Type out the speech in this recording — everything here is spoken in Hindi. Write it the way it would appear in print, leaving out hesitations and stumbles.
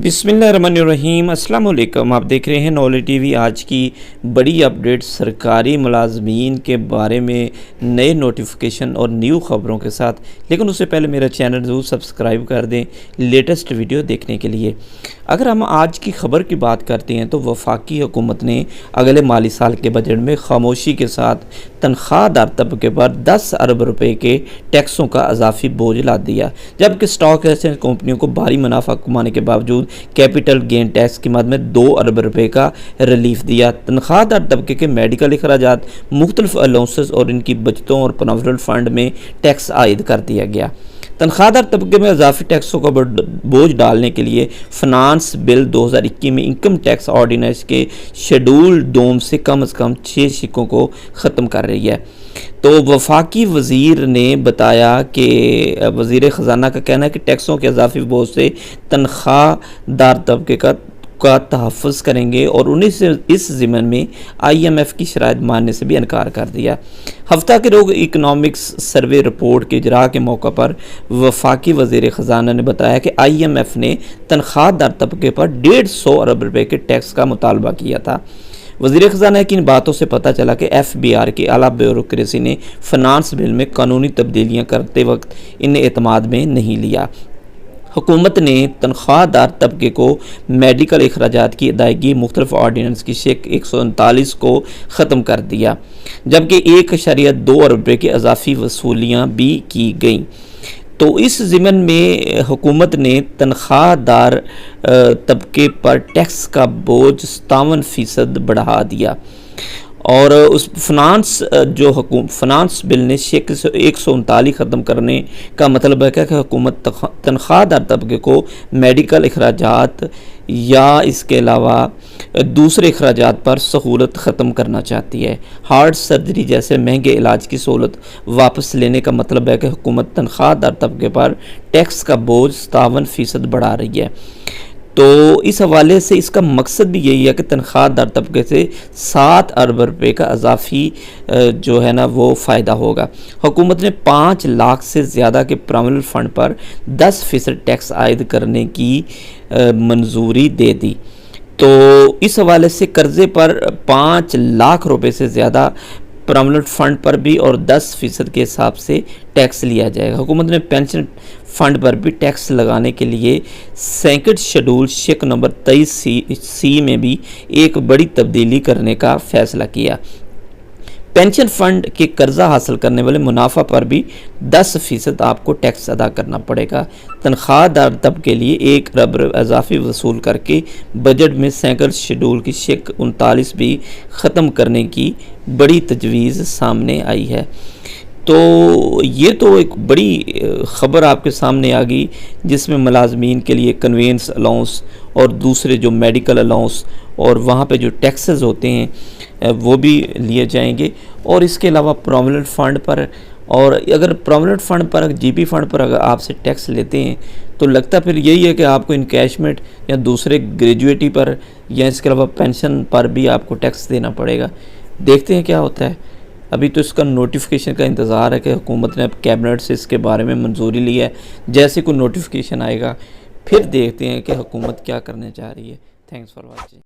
बिस्मिल्लाहिर्रहमानिर्रहीम अस्सलाम वालेकुम। आप देख रहे हैं नॉलेज टीवी। आज की बड़ी अपडेट सरकारी मुलाजमीन के बारे में नए नोटिफिकेशन और न्यू ख़बरों के साथ। लेकिन उससे पहले मेरा चैनल ज़रूर सब्सक्राइब कर दें लेटेस्ट वीडियो देखने के लिए। अगर हम आज की ख़बर की बात करते हैं तो वफाकी हुकूमत ने अगले माली साल के बजट में खामोशी के साथ तनख्वाहदार तबके पर 10 अरब रुपए के टैक्सों का इजाफी बोझ लाद दिया, जबकि स्टॉक एक्सचेंज कंपनियों को भारी मुनाफा कमाने के बावजूद कैपिटल गेन टैक्स की मद में 2 अरब रुपए का रिलीफ दिया। तनख्वाहदार तबके के मेडिकल अखराजात, मुख्तलिफ अलाउंसेस और इनकी बचतों और प्रोविडेंट फंड में टैक्स आयद कर दिया गया। तनख्वाहदार तबके में इजाफी टैक्सों का बोझ डालने के लिए फिनांस बिल 2021 में इनकम टैक्स ऑर्डिनेंस के शेड्यूल डोम से कम 6 शिकों को ख़त्म कर रही है। तो वफाकी वज़ीर ने बताया कि वज़ीर ख़जाना का कहना है कि टैक्सों के इजाफी बोझ से तनख्वाहदार तबके का तहफ़्फ़ुज़ करेंगे और उन्हें से इस ज़िम्मन में IMF की शराइत मानने से भी इनकार कर दिया। हफ्ता के रोज़ इकनॉमिक्स सर्वे रिपोर्ट के इजरा के मौका पर वफाकी वज़ीर ख़जाना ने बताया कि IMF ने तनख्वाहदार तबके पर 150 अरब रुपये के टैक्स का मुतालबा किया था। वज़ीर ख़जाना की इन बातों से पता चला कि FBR की आला ब्यूरोक्रेसी ने फिनांस बिल में कानूनी तब्दीलियाँ करते वक्त इन्हें एतमाद में नहीं लिया। हुकूमत ने तनख्वाहदार तबके को मेडिकल अखराजात की अदायगी मुख्तलिफ ऑर्डिनेंस की शेक 139 को ख़त्म कर दिया, जबकि 1.2 अरब रुपये की इजाफी वसूलियाँ भी की गईं। तो इस ज़िम्मन में हुकूमत ने तनख्वाहदार तबके पर टैक्स का बोझ 57% बढ़ा दिया और उस फिनांस बिल ने शेक 139 ख़त्म करने का मतलब है कि हुकूमत तनख्वाहदार तबके को मेडिकल अखराजात या इसके अलावा दूसरे अखराजात पर सहूलत ख़त्म करना चाहती है। हार्ट सर्जरी जैसे महंगे इलाज की सहूलत वापस लेने का मतलब है कि हुकूमत तनख्वाहदार तबके पर टैक्स का बोझ 57% बढ़ा रही है। तो इस हवाले से इसका मकसद भी यही है कि तनख्वाहदार तबके से 7 अरब रुपये का इजाफी जो है ना वो फ़ायदा होगा। हुकूमत ने 5 लाख से ज़्यादा के प्रोविडेंट फंड पर 10% टैक्स आयद करने की मंजूरी दे दी। तो इस हवाले से कर्ज़े पर 5 लाख रुपए से ज़्यादा प्रोविडेंट फंड पर भी और 10% के हिसाब से टैक्स लिया जाएगा। हुकूमत ने पेंशन फंड पर भी टैक्स लगाने के लिए second schedule shake number 23C में भी एक बड़ी तब्दीली करने का फैसला किया। पेंशन फंड के कर्जा हासिल करने वाले मुनाफा पर भी 10% आपको टैक्स अदा करना पड़ेगा। तनख्वाहदार तबके के लिए 1 अरब इजाफी वसूल करके बजट में सेकंड शेड्यूल की शेक 39 भी ख़त्म करने की बड़ी तजवीज़ सामने आई है। तो ये तो एक बड़ी ख़बर आपके सामने आ गई, जिसमें मुलाजमीन के लिए कन्वेंस अलाउंस और दूसरे जो मेडिकल अलाउंस और वहाँ पे जो टैक्सेस होते हैं वो भी लिए जाएंगे। और इसके अलावा प्रोविडेंट फंड पर, और अगर प्रोविडेंट फंड पर GP फंड पर अगर आपसे टैक्स लेते हैं तो लगता फिर यही है कि आपको इनकैशमेंट या दूसरे ग्रेजुएटी पर या इसके अलावा पेंशन पर भी आपको टैक्स देना पड़ेगा। देखते हैं क्या होता है। अभी तो इसका नोटिफिकेशन का इंतज़ार है कि हुकूमत ने अब कैबिनेट से इसके बारे में मंजूरी ली है। जैसे कोई नोटिफिकेशन आएगा फिर देखते हैं कि हुकूमत क्या करने जा रही है। Thanks for watching.